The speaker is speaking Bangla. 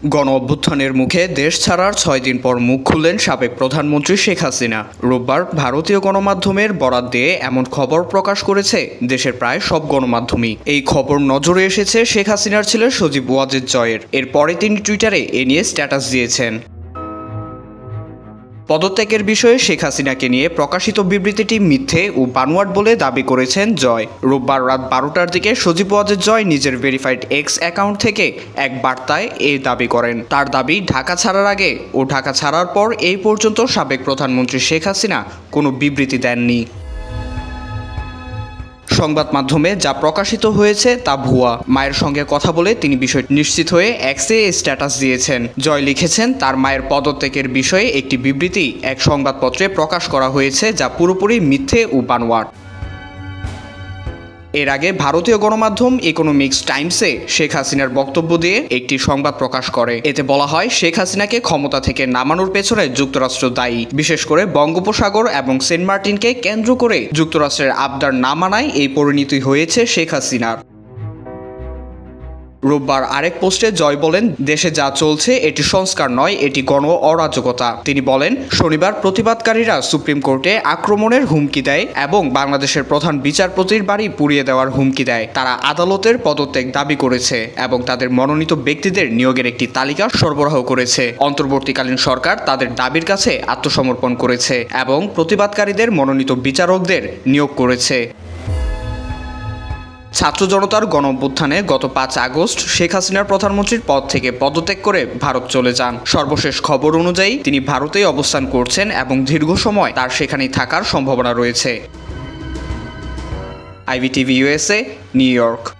গণ অভ্যুত্থানের মুখে দেশ ছাড়ার ৬ দিন পর মুখ খুললেন সাবেক প্রধানমন্ত্রী শেখ হাসিনা। রোববার ভারতীয় গণমাধ্যমের বরাত দিয়ে এমন খবর প্রকাশ করেছে দেশের প্রায় সব গণমাধ্যমই। এই খবর নজরে এসেছে শেখ হাসিনার ছেলে সজীব ওয়াজেদ জয়ের। এরপরে তিনি টুইটারে এ নিয়ে স্ট্যাটাস দিয়েছেন। পদত্যাগের বিষয়ে শেখ হাসিনাকে নিয়ে প্রকাশিত বিবৃতিটি মিথ্যে ও বানোয়াট বলে দাবি করেছেন জয়। রোববার রাত ১২টার দিকে সজীব ওয়াজেদ জয় নিজের ভেরিফাইড এক্স অ্যাকাউন্ট থেকে এক বার্তায় এই দাবি করেন। তার দাবি, ঢাকা ছাড়ার আগে ও ঢাকা ছাড়ার পর এই পর্যন্ত সাবেক প্রধানমন্ত্রী শেখ হাসিনা কোনো বিবৃতি দেননি। সংবাদ মাধ্যমে যা প্রকাশিত হয়েছে তা ভুয়া। মায়ের সঙ্গে কথা বলে তিনি বিষয়টি নিশ্চিত হয়ে এক্সে স্ট্যাটাস দিয়েছেন। জয় লিখেছেন, তার মায়ের পদত্যাগের বিষয়ে একটি বিবৃতি এক সংবাদপত্রে প্রকাশ করা হয়েছে যা পুরোপুরি মিথ্যে ও বানোয়াট। এর আগে ভারতীয় গণমাধ্যম ইকোনমিক্স টাইমসে শেখ হাসিনার বক্তব্য দিয়ে একটি সংবাদ প্রকাশ করে। এতে বলা হয়, শেখ হাসিনাকে ক্ষমতা থেকে নামানোর পেছনে যুক্তরাষ্ট্র দায়ী। বিশেষ করে বঙ্গোপসাগর এবং সেন্ট মার্টিনকে কেন্দ্র করে যুক্তরাষ্ট্রের আবদার না মানায় এই পরিণতি হয়েছে শেখ হাসিনার। রোববার আরেক পোস্টে জয় বলেন, দেশে যা চলছে এটি সংস্কার নয়, এটি গণ অরাজকতা। তিনি বলেন, শনিবার প্রতিবাদকারীরা সুপ্রিম কোর্টে আক্রমণের হুমকি দেয় এবং বাংলাদেশের প্রধান বিচারপতির বাড়ি পুড়িয়ে দেওয়ার হুমকি দেয়। তারা আদালতের পদত্যাগ দাবি করেছে এবং তাদের মনোনীত ব্যক্তিদের নিয়োগের একটি তালিকা সরবরাহ করেছে। অন্তর্বর্তীকালীন সরকার তাদের দাবির কাছে আত্মসমর্পণ করেছে এবং প্রতিবাদকারীদের মনোনীত বিচারকদের নিয়োগ করেছে। ছাত্র জনতার গণ অভ্যুত্থানে গত ৫ আগস্ট শেখ হাসিনার প্রধানমন্ত্রীর পদ থেকে পদত্যাগ করে ভারত চলে যান। সর্বশেষ খবর অনুযায়ী তিনি ভারতেই অবস্থান করছেন এবং দীর্ঘ সময় তার সেখানেই থাকার সম্ভাবনা রয়েছে। IBTV USA, new York.